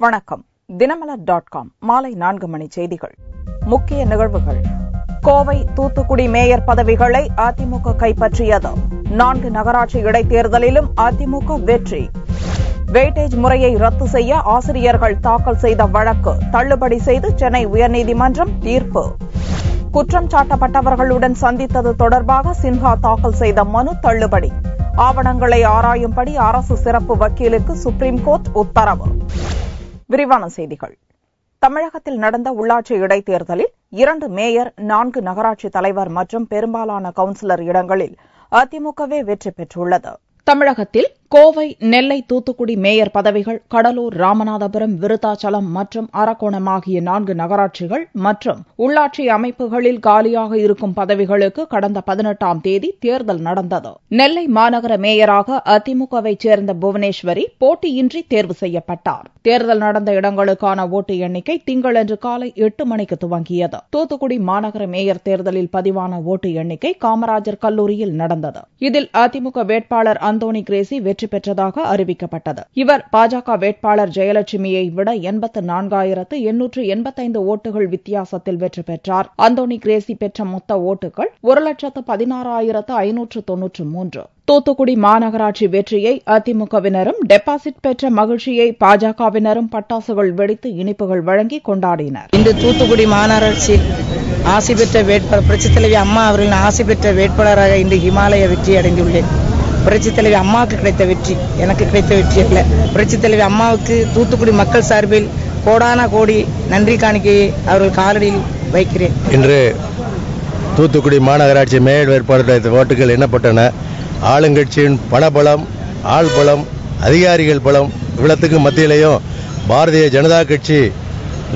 வணக்கம். தினமலர்.com மாலை 4 மணி செய்திகள். முக்கிய நிகழ்வுகள். கோவை, தூத்துக்குடி மேயர் பதவிகளை அதிமுக கைப்பற்றியது. 4 நகராட்சி இடைத்தேர்தலிலும் அதிமுக வெற்றி. வெயிட்டேஜ் முறையை ரத்து செய்ய ஆசிரியர்கள் தாக்கல் செய்த வழக்கு தள்ளுபடி செய்து சென்னை உயர்நீதிமன்றம் தீர்ப்பு. குற்றம் சாட்டப்பட்டவர்களுடன் சந்தித்தது தொடர்பாக சின்ஹா தாக்கல் செய்த மனு தள்ளுபடி. ஆவணங்களை ஆராயும்படி அரசு சிறப்பு வக்கீலுக்கு சுப்ரீம் கோர்ட் உத்தரவு. விரிவான செய்திகள். தமிழகத்தில் நடந்த உள்ளாட்சி இடைத்தேர்தலில் 2 மேயர், 4 நகராட்சி தலைவர் மற்றும் பெரும்பாலான கவுன்சிலர் இடங்களில் அதிமுகவே வெற்றி பெற்றுள்ளது. தமிழகத்தில் கோவை, நெல்லை, தூத்துக்குடி மேயர் பதவிகள், கடலூர், ராமநாதபுரம், விருத்தாச்சலம் மற்றும் அரக்கோணம் ஆகிய 4 நகராட்சிகள் மற்றும் உள்ளாட்சி அமைப்புகளில் காலியாக இருக்கும் பதவிகளுக்கு கடந்த 18ஆம் தேதி தேர்தல் நடந்தது. நெல்லை மாநகர மேயராக அதிமுகவைச் சேர்ந்த புவனேஸ்வரி போட்டியின்றி தேர்வு செய்யப்பட்டார். தேர்தல் நடந்த இடங்களுக்கான ஓட்டு எண்ணிக்கை திங்களன்று காலை 8 மணிக்கு துவங்கியது. தூத்துக்குடி மாநகர மேயர் தேர்தலில் பதிவான ஓட்டு எண்ணிக்கை காமராஜர் கல்லூரியில் நடந்தது. இதில் அதிமுக வேட்பாளர் அந்தோணி கிரேசி வெற்றி பெற்றதாக அறிவிக்கப்பட்டது. இவர் பாஜக வேட்பாளர் ஜெயலட்சுமியை விட 84,885 ஓட்டுகள் வித்தியாசத்தில் வெற்றி பெற்றார். அந்தோணி கிரேசி பெற்ற மொத்த ஓட்டுகள் 1,16,593. தூத்துக்குடி மாநகராட்சி வெற்றியை அதிமுகவினரும், டெபாசிட் பெற்ற மகிழ்ச்சியை பாஜகவினரும் பட்டாசுகள் வெடித்து இனிப்புகள் வழங்கி கொண்டாடினர். இன்று தூத்துக்குடி மாநகராட்சி ஆசி பெற்ற வேட்பாளர் புரட்சித் தலைவி அம்மா அவர்களின் ஆசி பெற்ற வேட்பாளராக இன்று ஹிமாலய வெற்றி அடைந்துள்ளேன். புரட்சித் தலைவி அம்மாவுக்கு கிடைத்த வெற்றி எனக்கு கிடைத்த வெற்றி அல்ல. புரட்சித் தலைவி அம்மாவுக்கு தூத்துக்குடி மக்கள் சார்பில் கோடான கோடி நன்றி காணிக்கையை அவர்கள் காலடியில் வைக்கிறேன். இன்று தூத்துக்குடி மாநகராட்சி மேயர் வேட்பாளருடைய ஓட்டுகள் எண்ணப்பட்டன. ஆளுங்கட்சியின் பணபலம், ஆள்பலம், அதிகாரிகள் பலம் இவ்வளத்துக்கு மத்தியிலையும் பாரதிய ஜனதா கட்சி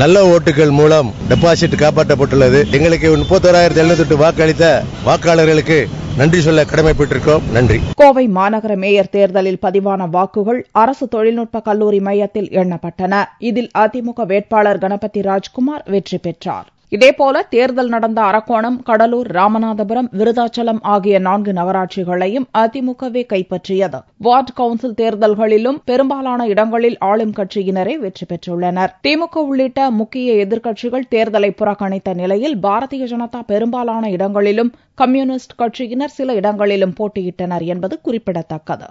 நல்ல ஓட்டுகள் மூலம் டெபாசிட் காப்பாற்றப்பட்டுள்ளது. எங்களுக்கு 31,708 வாக்களித்த வாக்காளர்களுக்கு நன்றி சொல்ல கடமைப்பட்டிருக்கோம். நன்றி. கோவை மாநகர மேயர் தேர்தலில் பதிவான வாக்குகள் அரசு தொழில்நுட்ப கல்லூரி மையத்தில் எண்ணப்பட்டன. இதில் அதிமுக வேட்பாளர் கணபதி ராஜ்குமார் வெற்றி பெற்றார். இதேபோல தேர்தல் நடந்த அரக்கோணம், கடலூர், ராமநாதபுரம், விருத்தாச்சலம் ஆகிய 4 நகராட்சிகளையும் அதிமுகவே கைப்பற்றியது. வார்டு கவுன்சில் தேர்தல்களிலும் பெரும்பாலான இடங்களில் ஆளும் கட்சியினரே வெற்றி பெற்றுள்ளனர். திமுக உள்ளிட்ட முக்கிய எதிர்க்கட்சிகள் தேர்தலை புறக்கணித்த நிலையில் பாரதிய ஜனதா பெரும்பாலான இடங்களிலும், கம்யூனிஸ்ட் கட்சியினர் சில இடங்களிலும் போட்டியிட்டனர் என்பது குறிப்பிடத்தக்கது.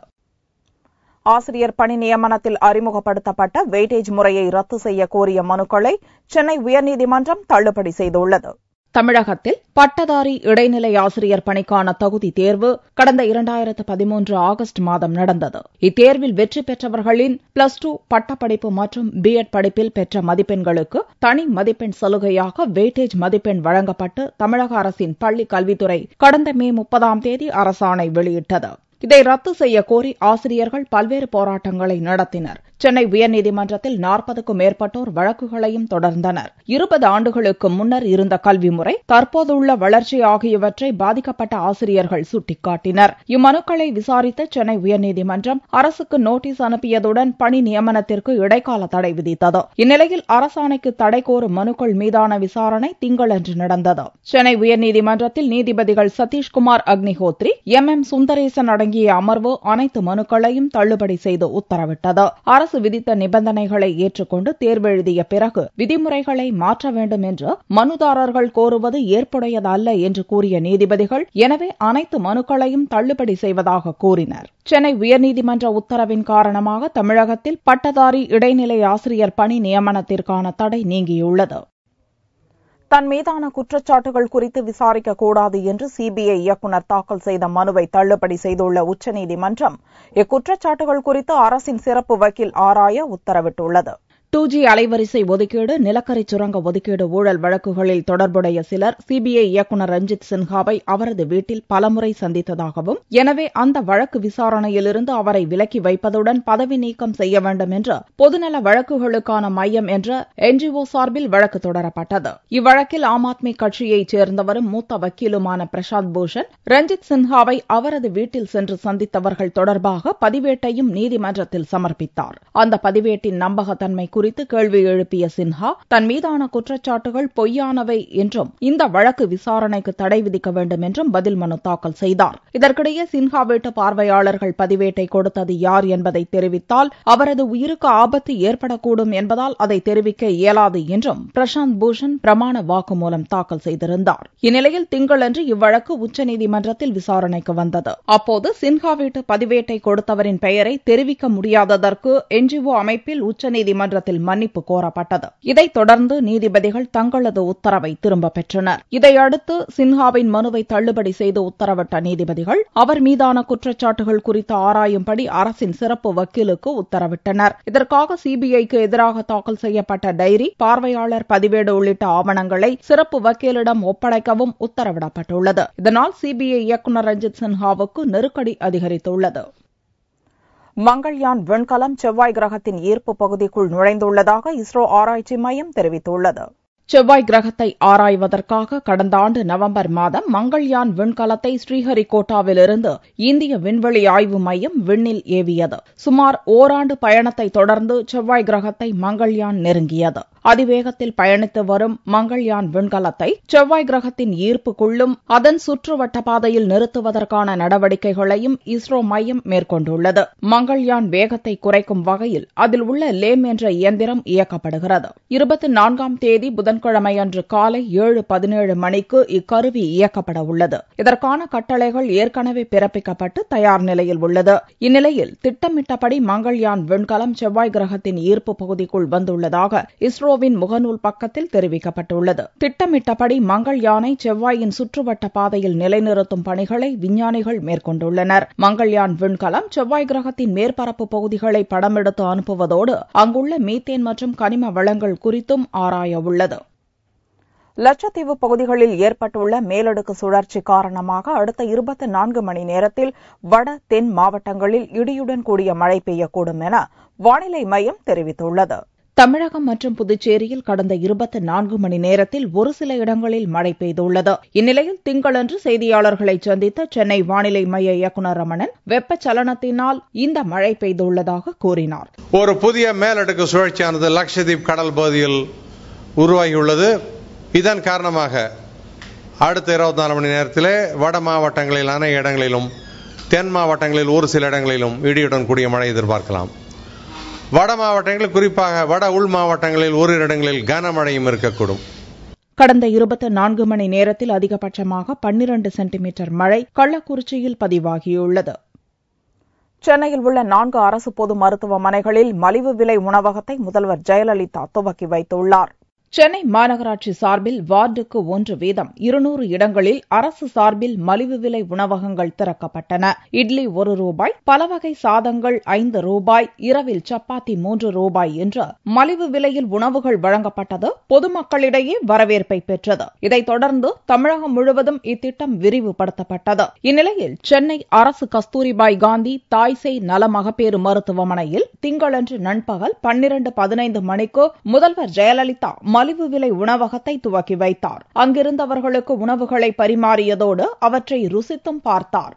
ஆசிரியர் பணி நியமனத்தில் அறிமுகப்படுத்தப்பட்ட வெயிட்டேஜ் முறையை ரத்து செய்ய கோரிய மனுக்களை சென்னை உயர்நீதிமன்றம் தள்ளுபடி செய்துள்ளது. தமிழகத்தில் பட்டதாரி இடைநிலை ஆசிரியர் பணிக்கான தகுதி தேர்வு கடந்த 2013 ஆகஸ்ட் மாதம் நடந்தது. இத்தேர்வில் வெற்றி பெற்றவர்களின் +2 பட்டப்படிப்பு மற்றும் B.Ed படிப்பில் பெற்ற மதிப்பெண்களுக்கு தனி மதிப்பெண் சலுகையாக வெயிட்டேஜ் மதிப்பெண் வழங்கப்பட்டு தமிழக அரசின் பள்ளிக் கல்வித்துறை கடந்த மே 30ஆம் தேதி அரசாணை வெளியிட்டது. இதை ரத்து செய்ய கோரி ஆசிரியர்கள் பல்வேறு போராட்டங்களை நடத்தினர். சென்னை உயர்நீதிமன்றத்தில் 40க்கும் மேற்பட்டோர் வழக்குகளையும் தொடர்ந்தனர். 20 ஆண்டுகளுக்கு முன்னர் இருந்த கல்வி முறை, தற்போதுள்ள வளர்ச்சி ஆகியவற்றை பாதிக்கப்பட்ட ஆசிரியர்கள் சுட்டிக்காட்டினர். இம்மனுக்களை விசாரித்த சென்னை உயர்நீதிமன்றம் அரசுக்கு நோட்டீஸ் அனுப்பியதுடன் பணி நியமனத்திற்கு இடைக்கால தடை விதித்தது. இந்நிலையில் அரசாணைக்கு தடை கோரும் மனுக்கள் மீதான விசாரணை திங்களன்று நடந்தது. சென்னை உயர்நீதிமன்றத்தில் நீதிபதிகள் சதீஷ்குமார் அக்னிஹோத்ரி, M.M. சுந்தரேசன் அடங்கிய அமர்வு அனைத்து மனுக்களையும் தள்ளுபடி செய்து உத்தரவிட்டது. அரசு விதித்த நிபந்தனைகளை ஏற்றுக்கொண்டு தேர்வெழுதிய பிறகு விதிமுறைகளை மாற்ற வேண்டும் என்று மனுதாரர்கள் கோருவது ஏற்புடையதல்ல என்று கூறிய நீதிபதிகள், எனவே அனைத்து மனுக்களையும் தள்ளுபடி செய்வதாக கூறினர். சென்னை உயர்நீதிமன்ற உத்தரவின் காரணமாக தமிழகத்தில் பட்டதாரி இடைநிலை ஆசிரியர் பணி நியமனத்திற்கான தடை நீங்கியுள்ளது. தன் மீதான குற்றச்சாட்டுகள் குறித்து விசாரிக்கக்கூடாது என்று சிபிஐ இயக்குநர் தாக்கல் செய்த மனுவை தள்ளுபடி செய்துள்ள உச்சநீதிமன்றம் இக்குற்றச்சாட்டுகள் குறித்து அரசின் சிறப்பு வக்கீல் ஆராய உத்தரவிட்டுள்ளது. 2G அலைவரிசை ஒதுக்கீடு, நிலக்கரி சுரங்க ஒதுக்கீடு ஊழல் வழக்குகளில் தொடர்புடைய சிலர் சிபிஐ இயக்குநர் ரஞ்சித் சின்ஹாவை அவரது வீட்டில் பலமுறை சந்தித்ததாகவும், எனவே அந்த வழக்கு விசாரணையிலிருந்து அவரை விலக்கி வைப்பதுடன் பதவி நீக்கம் செய்ய வேண்டும் என்று பொதுநல வழக்குகளுக்கான மையம் என்ற NGO சார்பில் வழக்கு தொடரப்பட்டது. இவ்வழக்கில் ஆம் ஆத்மி கட்சியைச் சேர்ந்தவரும் மூத்த வக்கீலுமான பிரசாந்த் பூஷன், ரஞ்சித் சின்ஹாவை அவரது வீட்டில் சென்று சந்தித்தவர்கள் தொடர்பாக பதிவேட்டையும் நீதிமன்றத்தில் சமர்ப்பித்தார். அந்த பதிவேட்டின் நம்பகத்தன்மை குறித்து கேள்வி எழுப்பிய சின்ஹா தன் மீதான குற்றச்சாட்டுகள் பொய்யானவை என்றும் இந்த வழக்கு விசாரணைக்கு தடை விதிக்க வேண்டும் என்றும் பதில் மனு தாக்கல் செய்தார். இதற்கிடையே சின்ஹா வீட்டு பார்வையாளர்கள் பதிவேட்டை கொடுத்தது யார் என்பதை தெரிவித்தால் அவரது உயிருக்கு ஆபத்து ஏற்படக்கூடும் என்பதால் அதை தெரிவிக்க இயலாது என்றும் பிரசாந்த் பூஷன் பிரமாண வாக்குமூலம் தாக்கல் செய்திருந்தார். இந்நிலையில் திங்களன்று இவ்வழக்கு உச்சநீதிமன்றத்தில் விசாரணைக்கு வந்தது. அப்போது சின்ஹா வீட்டு பதிவேட்டை கொடுத்தவரின் பெயரை தெரிவிக்க முடியாததற்கு என்ஜிஓ அமைப்பில் உச்சநீதிமன்றத்தில் மன்னிப்பு கோரப்பட்டது. இதைத் தொடர்ந்து நீதிபதிகள் தங்களது உத்தரவை திரும்பப் பெற்றனர். இதையடுத்து சின்ஹாவின் மனுவை தள்ளுபடி செய்து உத்தரவிட்ட நீதிபதிகள் அவர் மீதான குற்றச்சாட்டுகள் குறித்து ஆராயும்படி அரசின் சிறப்பு வக்கீலுக்கு உத்தரவிட்டனர். இதற்காக சிபிஐக்கு எதிராக தாக்கல் செய்யப்பட்ட டைரி, பார்வையாளர் பதிவேடு உள்ளிட்ட ஆவணங்களை சிறப்பு வக்கீலிடம் ஒப்படைக்கவும் உத்தரவிடப்பட்டுள்ளது. இதனால் சிபிஐ இயக்குநர் ரஞ்சித் சின்ஹாவுக்கு நெருக்கடி அதிகரித்துள்ளது. மங்கள்யான் விண்கலம் செவ்வாய் கிரகத்தின் ஈர்ப்பு பகுதிக்குள் நுழைந்துள்ளதாக இஸ்ரோ ஆராய்ச்சி மையம் தெரிவித்துள்ளது. செவ்வாய் கிரகத்தை ஆராய்வதற்காக கடந்த ஆண்டு நவம்பர் மாதம் மங்கள்யான் விண்கலத்தை ஸ்ரீஹரிகோட்டாவிலிருந்து இந்திய விண்வெளி ஆய்வு மையம் விண்ணில் ஏவியது. சுமார் ஓராண்டு பயணத்தை தொடர்ந்து செவ்வாய் கிரகத்தை மங்கள்யான் நெருங்கியது. அதிவேகத்தில் பயணித்து வரும் மங்கள்யான் விண்கலத்தை செவ்வாய் கிரகத்தின் ஈர்ப்புக்குள்ளும் அதன் சுற்றுவட்ட பாதையில் நிறுத்துவதற்கான நடவடிக்கைகளையும் இஸ்ரோ மையம் மேற்கொண்டுள்ளது. மங்கள்யான் வேகத்தை குறைக்கும் வகையில் அதில் உள்ள லேம் என்ற இயந்திரம் இயக்கப்படுகிறது. 24ஆம் தேதி புதன்கிழமையன்று காலை 7:17 மணிக்கு இக்கருவி இயக்கப்பட உள்ளது. இதற்கான கட்டளைகள் ஏற்கனவே பிறப்பிக்கப்பட்டு தயார் நிலையில் உள்ளது. இந்நிலையில் திட்டமிட்டபடி மங்கள்யான் விண்கலம் செவ்வாய் கிரகத்தின் ஈர்ப்பு பகுதிக்குள் வந்துள்ளதாக இஸ்ரோவின் முகநூல் பக்கத்தில் தெரிவிக்கப்பட்டுள்ளது. திட்டமிட்டபடி மங்கள்யானை செவ்வாயின் சுற்றுவட்ட பாதையில் நிலைநிறுத்தும் பணிகளை விஞ்ஞானிகள் மேற்கொண்டுள்ளனர். மங்கள்யான் விண்கலம் செவ்வாய் கிரகத்தின் மேற்பரப்பு பகுதிகளை படமெடுத்து அனுப்புவதோடு அங்குள்ள மீத்தேன் மற்றும் கனிம வளங்கள் குறித்தும் ஆராய உள்ளது. லட்சத்தீவு பகுதிகளில் ஏற்பட்டுள்ள மேலடுக்கு சுழற்சி காரணமாக அடுத்த 24 மணி நேரத்தில் வட தென் மாவட்டங்களில் இடியுடன் கூடிய மழை பெய்யக்கூடும் என வானிலை மையம் தெரிவித்துள்ளது. தமிழகம் மற்றும் புதுச்சேரியில் கடந்த 24 மணி நேரத்தில் ஒரு சில இடங்களில் மழை பெய்துள்ளது. இந்நிலையில் திங்களன்று செய்தியாளர்களை சந்தித்த சென்னை வானிலை மைய இயக்குநர் ரமணன் வெப்பச்சலனத்தினால் இந்த மழை பெய்துள்ளதாக கூறினார். ஒரு புதிய மேலடுக்கு சுழற்சியானது லட்சத்தீவு கடல் பகுதியில் உருவாகியுள்ளது. இதன் காரணமாக அடுத்த 24 மணி நேரத்திலே வட மாவட்டங்களில் அனைத்து இடங்களிலும், தென் மாவட்டங்களில் ஒரு சில இடங்களிலும் இடியுடன் கூடிய மழை எதிர்பார்க்கலாம். வட மாவட்டங்களில், குறிப்பாக வட உள் மாவட்டங்களில் ஓரிரு இடங்களில் கனமழையும் இருக்கக்கூடும். கடந்த 24 மணி நேரத்தில் அதிகபட்சமாக 12 சென்டிமீட்டர் மழை கள்ளக்குறிச்சியில் பதிவாகியுள்ளது. சென்னையில் உள்ள 4 அரசு பொது மருத்துவமனைகளில் மலிவு விலை உணவகத்தை முதல்வர் ஜெயலலிதா துவக்கி வைத்துள்ளார். சென்னை மாநகராட்சி சார்பில் வார்டுக்கு 1 வீதம் 200 இடங்களில் அரசு சார்பில் மலிவு விலை உணவகங்கள் திறக்கப்பட்டன. இட்லி ₹1, பலவகை சாதங்கள் ₹5, இரவில் சப்பாத்தி ₹3 என்று மலிவு விலையில் உணவுகள் வழங்கப்பட்டது பொதுமக்களிடையே வரவேற்பை பெற்றது. இதைத் தொடர்ந்து தமிழகம் முழுவதும் இத்திட்டம் விரிவுபடுத்தப்பட்டது. இந்நிலையில் சென்னை அரசு கஸ்தூரிபாய் காந்தி தாய்சேய் நல மகப்பேறு மருத்துவமனையில் திங்களன்று நண்பகல் 12:15 மணிக்கு முதல்வர் ஜெயலலிதா மலிவு விலை உணவகத்தை துவக்கி வைத்தார். அங்கிருந்தவர்களுக்கு உணவுகளை பரிமாறியதோடு அவற்றை ருசித்தும் பார்த்தார்.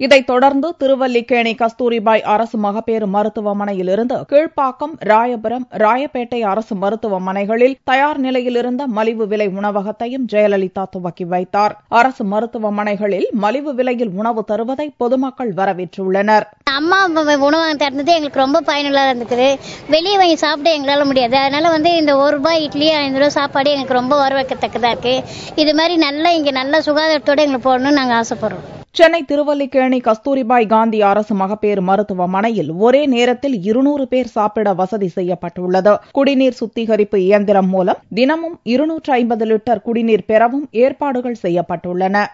இதைத் தொடர்ந்து திருவல்லிக்கேணி கஸ்தூரிபாய் அரசு மகப்பேறு மருத்துவமனையிலிருந்து கீழ்ப்பாக்கம், ராயபுரம், ராயப்பேட்டை அரசு மருத்துவமனைகளில் தயார் நிலையில் இருந்த மலிவு விலை உணவகத்தையும் ஜெயலலிதா துவக்கி வைத்தார். அரசு மருத்துவமனைகளில் மலிவு விலையில் உணவு தருவதை பொதுமக்கள் வரவேற்றுள்ளனர். அம்மா உணவகம் திறந்தது எங்களுக்கு ரொம்ப பயனுள்ளதாக இருந்துக்குது. வெளியே வாங்கி சாப்பிட எங்களால முடியாது. அதனால இந்த ₹1 இட்லி ₹5 சாப்பாடு எங்களுக்கு ரொம்ப வரவேற்கத்தக்கதா இருக்கு. இது மாதிரி இங்க நல்ல சுகாதாரத்தோட எங்களுக்கு போடணும்னு நாங்கள் ஆசைப்படுறோம். சென்னை திருவல்லிக்கேணி கஸ்தூரிபாய் காந்தி அரசு மகப்பேறு மருத்துவமனையில் ஒரே நேரத்தில் 200 பேர் சாப்பிட வசதி செய்யப்பட்டுள்ளது. குடிநீர் சுத்திகரிப்பு இயந்திரம் மூலம் தினமும் 250 லிட்டர் குடிநீர் பெறவும் ஏற்பாடுகள் செய்யப்பட்டுள்ளன.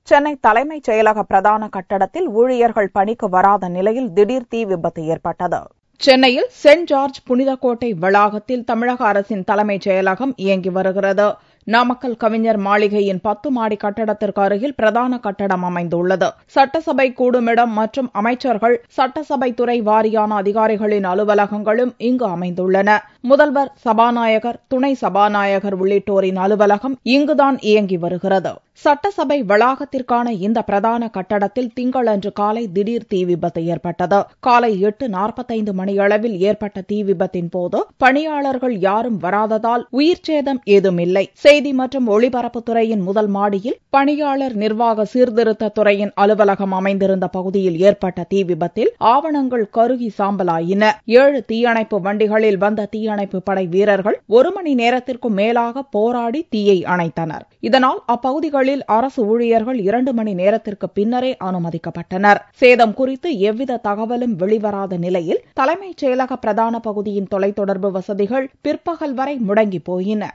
சென்னை தலைமைச் செயலக பிரதான கட்டடத்தில் ஊழியர்கள் பணிக்கு வராத நிலையில் திடீர் தீ விபத்து ஏற்பட்டது. சென்னையில் சென்ட் ஜார்ஜ் புனிதக்கோட்டை வளாகத்தில் தமிழக அரசின் தலைமைச் செயலகம் இயங்கி வருகிறது. நாமக்கல் கவிஞர் மாளிகையின் 10 மாடி கட்டடத்திற்கு அருகில் பிரதான கட்டடம் அமைந்துள்ளது. சட்டசபை கூடுமிடம் மற்றும் அமைச்சர்கள், சட்டசபை துறை வாரியான அதிகாரிகளின் அலுவலகங்களும் இங்கு அமைந்துள்ளன. முதல்வர், சபாநாயகர், துணை சபாநாயகர் உள்ளிட்டோரின் அலுவலகம் இங்குதான் இயங்கி வருகிறது. சட்டசபை வளாகத்திற்கான இந்த பிரதான கட்டடத்தில் திங்களன்று காலை திடீர் தீ விபத்து ஏற்பட்டது. காலை 8:45 மணியளவில் ஏற்பட்ட தீ விபத்தின் போது பணியாளர்கள் யாரும் வராததால் உயிர்ச்சேதம் ஏதுமில்லை. செய்தி மற்றும் ஒளிபரப்புத்துறையின் முதல் மாடியில் பணியாளர் நிர்வாக சீர்திருத்த துறையின் அலுவலகம் அமைந்திருந்த பகுதியில் ஏற்பட்ட தீ விபத்தில் ஆவணங்கள் கருகி சாம்பலாயின. 7 தீயணைப்பு வண்டிகளில் வந்த தீயணைப்பு படை வீரர்கள் 1 மணி நேரத்திற்கும் மேலாக போராடி தீயை அணைத்தனர். இதனால் அப்பகுதிகளில் அரசு ஊழியர்கள் 2 மணி நேரத்திற்கு பின்னரே அனுமதிக்கப்பட்டனர். சேதம் குறித்து எவ்வித தகவலும் வெளிவராத நிலையில் தலைமைச் செயலக பிரதான பகுதியின் தொலைத்தொடர்பு வசதிகள் பிற்பகல் வரை முடங்கி போயின.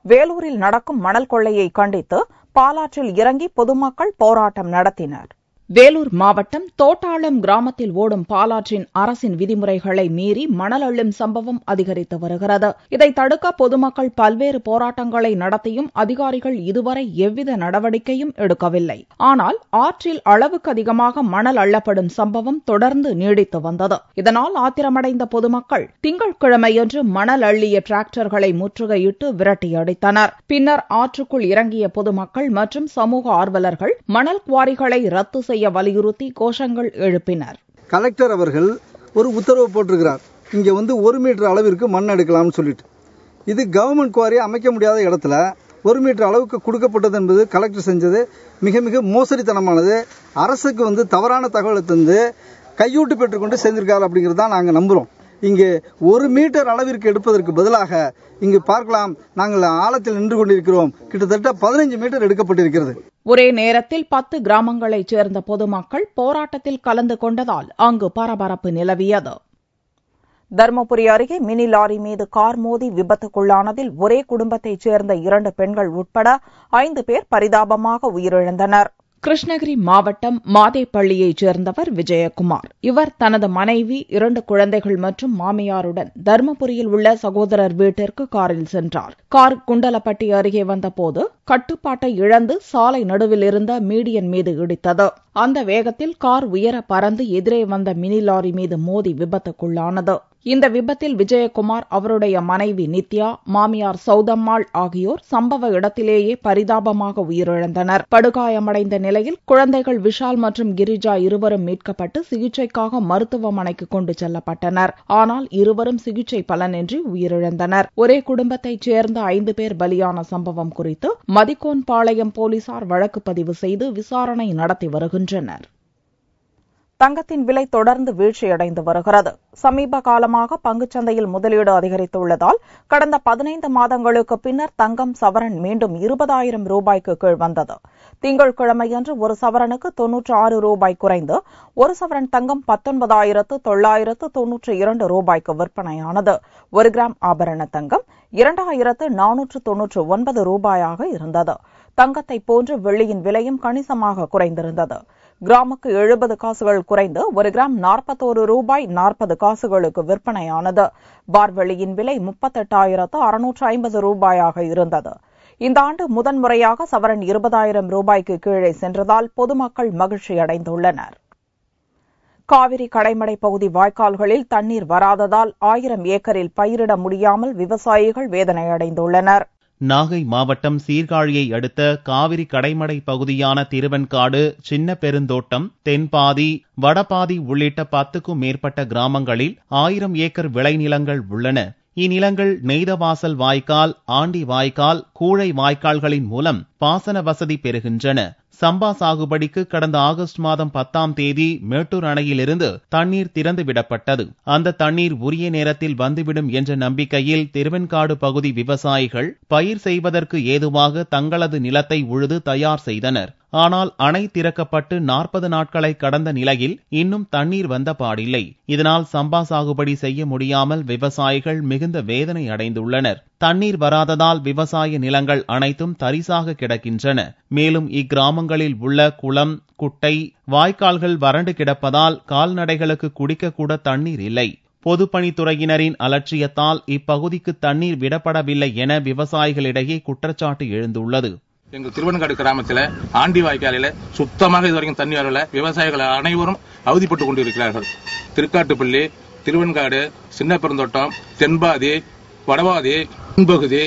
வேலூரில் நடக்கும் மணல் கொள்ளையை கண்டித்து பாலாற்றில் இறங்கி பொதுமக்கள் போராட்டம் நடத்தினர். வேலூர் மாவட்டம் தோட்டாளம் கிராமத்தில் ஓடும் பாலாற்றின் அரசின் விதிமுறைகளை மீறி மணல் அள்ளும் சம்பவம் அதிகரித்து வருகிறது. இதை தடுக்க பொதுமக்கள் பல்வேறு போராட்டங்களை நடத்தியும் அதிகாரிகள் இதுவரை எவ்வித நடவடிக்கையும் எடுக்கவில்லை. ஆனால் ஆற்றில் அளவுக்கு அதிகமாக மணல் அள்ளப்படும் சம்பவம் தொடர்ந்து நீடித்து வந்தது. இதனால் ஆத்திரமடைந்த பொதுமக்கள் திங்கட்கிழமையன்று மணல் அள்ளிய டிராக்டர்களை முற்றுகையிட்டு விரட்டியடித்தனர். பின்னர் ஆற்றுக்குள் இறங்கிய பொதுமக்கள் மற்றும் சமூக ஆர்வலர்கள் மணல் குவாரிகளை ரத்து செய்ய வலியுறுத்தி கோஷங்கள் எழுப்பினர். கலெக்டர் அவர்கள் ஒரு உத்தரவு போட்டிருக்கிறார். இங்க 1 மீட்டர் அளவிற்கு மண் எடுக்கலாம்னு சொல்லிட்டு, இது கவர்மெண்ட் குவாரியை அமைக்க முடியாத இடத்துல 1 மீட்டர் அளவுக்கு கொடுக்கப்பட்டது என்பது கலெக்டர் செஞ்சது மிக மிக மோசடித்தனமானது. அரசுக்கு தவறான தகவலை தந்து கையூட்டு பெற்றுக்கொண்டு செஞ்சிருக்காரு அப்படிங்கிறது தான் நாங்கள் நம்புறோம். இங்கு 1 மீட்டர் அளவிற்கு எடுப்பதற்கு பதிலாக இங்கு பார்க்கலாம், நாங்கள் ஆழத்தில் நின்று கொண்டிருக்கிறோம். கிட்டத்தட்ட 15 மீட்டர் எடுக்கப்பட்டிருக்கிறது. ஒரே நேரத்தில் 10 கிராமங்களைச் சேர்ந்த பொதுமக்கள் போராட்டத்தில் கலந்து கொண்டதால் அங்கு பரபரப்பு நிலவியது. தருமபுரி அருகே மினி லாரி மீது கார் மோதி விபத்துக்குள்ளானதில் ஒரே குடும்பத்தைச் சேர்ந்த 2 பெண்கள் உட்பட 5 பேர் பரிதாபமாக உயிரிழந்தனர். கிருஷ்ணகிரி மாவட்டம் மாதேப்பள்ளியைச் சேர்ந்தவர் விஜயகுமார். இவர் தனது மனைவி, 2 குழந்தைகள் மற்றும் மாமியாருடன் தருமபுரியில் உள்ள சகோதரர் வீட்டிற்கு காரில் சென்றார். கார் குண்டலப்பட்டி அருகே வந்தபோது கட்டுப்பாட்டை இழந்து சாலை நடுவில் இருந்த மீடியன் மீது இடித்தது. அந்த வேகத்தில் கார் உயர பறந்து எதிரே வந்த மினி லாரி மீது மோதி விபத்துக்குள்ளானது. இந்த விபத்தில் விஜயகுமார், அவருடைய மனைவி நித்யா, மாமியார் சௌதம்மாள் ஆகியோர் சம்பவ இடத்திலேயே பரிதாபமாக உயிரிழந்தனர். படுகாயமடைந்த நிலையில் குழந்தைகள் விஷால் மற்றும் கிரிஜா இருவரும் மீட்கப்பட்டு சிகிச்சைக்காக மருத்துவமனைக்கு கொண்டு செல்லப்பட்டனர். ஆனால் இருவரும் சிகிச்சை பலனின்றி உயிரிழந்தனர். ஒரே குடும்பத்தைச் சேர்ந்த 5 பேர் பலியான சம்பவம் குறித்து மதிக்கோன்பாளையம் போலீசார் வழக்கு பதிவு செய்து விசாரணை நடத்தி வருகின்றனர். தங்கத்தின் விலை தொடர்ந்து வீழ்ச்சியடைந்து வருகிறது. சமீப காலமாக பங்குச்சந்தையில் முதலீடு அதிகரித்துள்ளதால் கடந்த 15 மாதங்களுக்கு பின்னர் தங்கம் சவரன் மீண்டும் 20,000 ரூபாய்க்கு கீழ் வந்தது. திங்கட்கிழமையன்று ஒரு சவரனுக்கு 96 ரூபாய் குறைந்து ஒரு சவரன் தங்கம் 19,992 ரூபாய்க்கு விற்பனையானது. 1 கிராம் ஆபரண தங்கம் 2,499 ரூபாயாக இருந்தது. தங்கத்தை போன்று வெள்ளியின் விலையும் கணிசமாக குறைந்திருந்தது. கிராமுக்கு 70 காசுகள் குறைந்து 1 கிராம் 41 ரூபாய் 40 காசுகளுக்கு விற்பனையானது. பார் வெள்ளியின் விலை 38,650 ரூபாயாக இருந்தது. இந்த ஆண்டு முதன்முறையாக சவரன் 20,000 ரூபாய்க்கு கீழே சென்றதால் பொதுமக்கள் மகிழ்ச்சியடைந்துள்ளனர். காவிரி கடைமடை பகுதி வாய்க்கால்களில் தண்ணீர் வராததால் 1000 ஏக்கரில் பயிரிட முடியாமல் விவசாயிகள் வேதனையடைந்துள்ளனர். நாகை மாவட்டம் சீர்காழியை அடுத்த காவிரி கடைமடை பகுதியான திருவெண்காடு, சின்ன பெருந்தோட்டம், தென்பாதி, வடபாதி உள்ளிட்ட 10க்கும் மேற்பட்ட கிராமங்களில் 1000 ஏக்கர் விளைநிலங்கள் உள்ளன. இந்நிலங்கள் நெய்தவாசல் வாய்க்கால், ஆண்டி வாய்க்கால், கூழை வாய்க்கால்களின் மூலம் பாசன வசதி பெறுகின்றன. சம்பா சாகுபடிக்கு கடந்த ஆகஸ்ட் மாதம் 10ஆம் தேதி மேட்டூர் அணையிலிருந்து தண்ணீர் திறந்து விடப்பட்டது. அந்த தண்ணீர் உரிய நேரத்தில் வந்துவிடும் என்ற நம்பிக்கையில் திருவெண்காடு பகுதி விவசாயிகள் பயிர் செய்வதற்கு ஏதுவாக தங்களது நிலத்தை உழுது தயார் செய்தனர். ஆனால் அணை திறக்கப்பட்டு 40 நாட்களை கடந்த நிலையில் இன்னும் தண்ணீர் வந்த பாடில்லை. இதனால் சம்பா சாகுபடி செய்ய முடியாமல் விவசாயிகள் மிகுந்த வேதனை அடைந்துள்ளனர். தண்ணீர் வராததால் விவசாய நிலங்கள் அனைத்தும் தரிசாக கிடக்கின்றன. மேலும் இக்கிராமங்களில் உள்ள குளம், குட்டை, வாய்க்கால்கள் வறண்டு கிடப்பதால் கால்நடைகளுக்கு குடிக்க கூட தண்ணீர் இல்லை. பொதுப்பணித்துறையினரின் அலட்சியத்தால் இப்பகுதிக்கு தண்ணீர் விடப்படவில்லை என விவசாயிகளிடையே குற்றச்சாட்டு எழுந்துள்ளது. எங்கள் திருவெண்காடு கிராமத்தில் ஆண்டி வாய்க்காலில சுத்தமாக இதுவரைக்கும் தண்ணி வரல. விவசாயிகள் அனைவரும் அவதிப்பட்டுக் கொண்டிருக்கிறார்கள். திருக்காட்டுப்பள்ளி, திருவெண்காடு, சின்ன பெருந்தோட்டம், தென்பாதி, வடபாதி, தென்பகுதி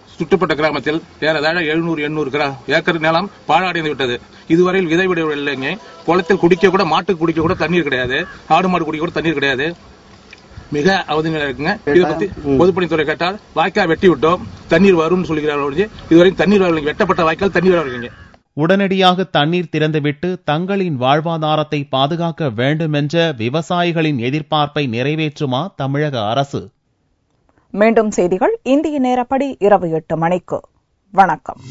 சுற்றுப்பட்ட கிராமத்தில் ஏறதாழ 700-800 ஏக்கர் நிலம் பாழடைந்து விட்டது. இதுவரையில் விதை விடவில்லைங்க. குளத்தில் குடிக்க கூட, மாட்டுக்கு குடிக்க கூட தண்ணீர் கிடையாது. ஆடு மாடு குடிக்க கூட தண்ணீர் கிடையாது. மிக அவதி நிலை இருக்குங்க. இதை பத்தி பொதுப்பணித்துறை கேட்டால் வாய்க்கால் வெட்டி விட்டோம், தண்ணீர் வரும்னு சொல்கிறார்கள். இதுவரை தண்ணீர் வரலைங்க. வெட்டப்பட்ட வாய்க்கால் தண்ணீர் வரலைங்க. உடனடியாக தண்ணீர் திறந்துவிட்டு தங்களின் வாழ்வாதாரத்தை பாதுகாக்க வேண்டும் என்ற விவசாயிகளின் எதிர்பார்ப்பை நிறைவேற்றுமா தமிழக அரசு? மீண்டும் செய்திகள் இந்திய நேரப்படி இரவு 8 மணிக்கு. வணக்கம்.